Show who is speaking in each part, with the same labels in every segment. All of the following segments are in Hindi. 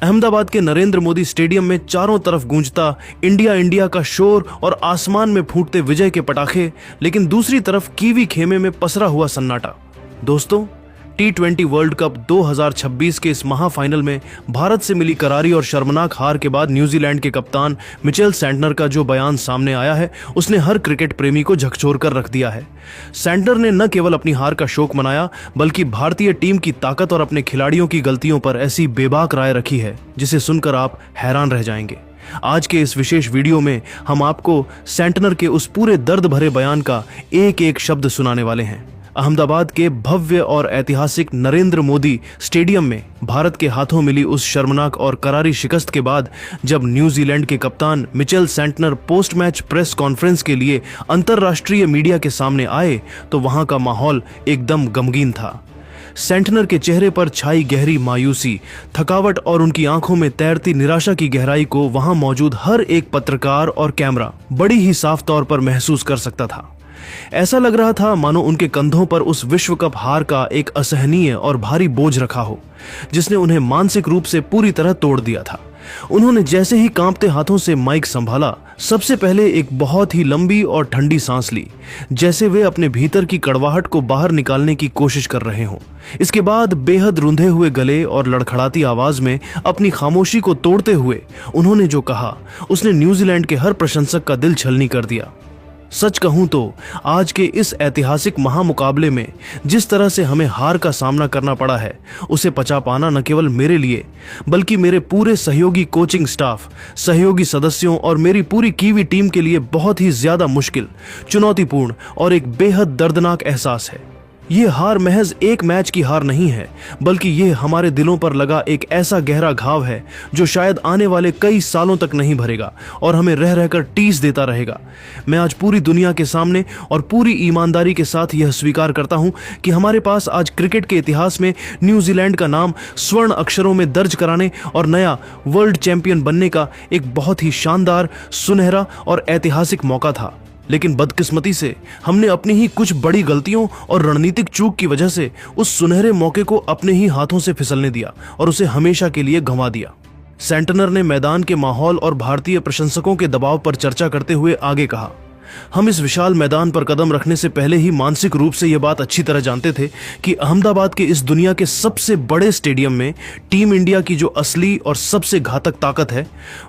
Speaker 1: अहमदाबाद के नरेंद्र मोदी स्टेडियम में चारों तरफ गूंजता इंडिया इंडिया का शोर और आसमान में फूटते विजय के पटाखे, लेकिन दूसरी तरफ कीवी खेमे में पसरा हुआ सन्नाटा। दोस्तों, T20 वर्ल्ड कप 2026 के इस महाफाइनल में भारत से मिली करारी और शर्मनाक हार के बाद न्यूजीलैंड के कप्तान मिचेल सैंटनर का जो बयान सामने आया है, उसने हर क्रिकेट प्रेमी को झकझोर कर रख दिया है। सैंटनर ने न केवल अपनी हार का शोक मनाया, बल्कि भारतीय टीम की ताकत और अपने खिलाड़ियों की गलतियों पर ऐसी बेबाक राय रखी है जिसे सुनकर आप हैरान रह जाएंगे। आज के इस विशेष वीडियो में हम आपको सैंटनर के उस पूरे दर्द भरे बयान का एक एक शब्द सुनाने वाले हैं। अहमदाबाद के भव्य और ऐतिहासिक नरेंद्र मोदी स्टेडियम में भारत के हाथों मिली उस शर्मनाक और करारी शिकस्त के बाद जब न्यूजीलैंड के कप्तान Mitchell Santner post match press conference के लिए अंतर्राष्ट्रीय मीडिया के सामने आए तो वहां का माहौल एकदम गमगीन था। सैंटनर के चेहरे पर छाई गहरी मायूसी, थकावट और उनकी आंखों में तैरती निराशा की गहराई को वहां मौजूद हर एक पत्रकार और कैमरा बड़ी ही साफ तौर पर महसूस कर सकता था। ऐसा लग रहा था मानो उनके कंधों पर उस विश्व कप हार का एक असहनीय और भारी बोझ रखा हो, जिसने उन्हें मानसिक रूप से पूरी तरह तोड़ दिया था। उन्होंने जैसे ही कांपते हाथों से माइक संभाला, सबसे पहले एक बहुत ही लंबी और ठंडी सांस ली, जैसे वे अपने भीतर की कड़वाहट को बाहर निकालने की कोशिश कर रहे हों। इसके बाद बेहद रुंधे हुए गले और लड़खड़ाती आवाज में अपनी खामोशी को तोड़ते हुए उन्होंने जो कहा, उसने न्यूजीलैंड के हर प्रशंसक का दिल छलनी कर दिया। सच कहूं तो आज के इस ऐतिहासिक महामुकाबले में जिस तरह से हमें हार का सामना करना पड़ा है, उसे पचा पाना न केवल मेरे लिए बल्कि मेरे पूरे सहयोगी कोचिंग स्टाफ, सहयोगी सदस्यों और मेरी पूरी कीवी टीम के लिए बहुत ही ज्यादा मुश्किल, चुनौतीपूर्ण और एक बेहद दर्दनाक एहसास है। ये हार महज एक मैच की हार नहीं है, बल्कि ये हमारे दिलों पर लगा एक ऐसा गहरा घाव है जो शायद आने वाले कई सालों तक नहीं भरेगा और हमें रह रहकर टीस देता रहेगा। मैं आज पूरी दुनिया के सामने और पूरी ईमानदारी के साथ यह स्वीकार करता हूं कि हमारे पास आज क्रिकेट के इतिहास में न्यूजीलैंड का नाम स्वर्ण अक्षरों में दर्ज कराने और नया वर्ल्ड चैंपियन बनने का एक बहुत ही शानदार, सुनहरा और ऐतिहासिक मौका था। लेकिन बदकिस्मती से हमने अपनी ही कुछ बड़ी गलतियों और रणनीतिक चूक की वजह से उस सुनहरे मौके को अपने ही हाथों से फिसलने दिया और उसे हमेशा के लिए गंवा दिया। सैंटनर ने मैदान के माहौल और भारतीय प्रशंसकों के दबाव पर चर्चा करते हुए आगे कहा, हम इस विशाल मैदान पर कदम रखने से पहले ही मानसिक रूप से यह बात अच्छी तरह जानते थे कि अहमदाबाद के इस दुनिया के सबसे बड़े स्टेडियम में टीम इंडिया की जो असली और सबसे घातक ताकत है,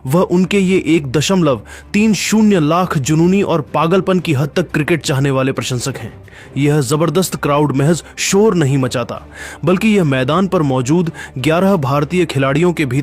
Speaker 1: वह उनके ये 1.30 लाख जुनूनी और पागलपन की हद तक क्रिकेट चाहने वाले प्रशंसक हैं। यह जबरदस्त क्राउड महज शोर नहीं मचाता, बल्कि यह मैदान पर मौजूद 11 भारतीय खिलाड़ियों के भीतर